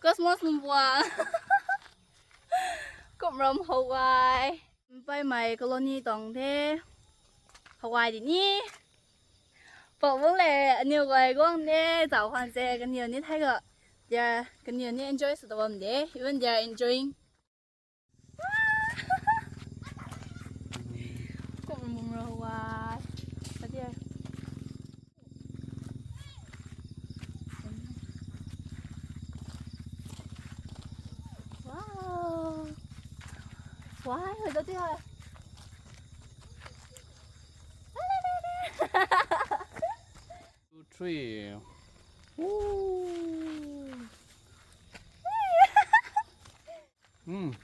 Cosmos Mbuang Cộng đồng Hawaii bay mày colony tổng thế Hawaii đi nhỉ bộ vấn đề nhiều người con nè tạo hoàn xe cái nhiều như thế cơ giờ cái nhiều như enjoy sự tập đấy even giờ enjoying Cộng đồng Hawaii ở đây wow wow hồi đó thế rồi 2, 3. Ooh.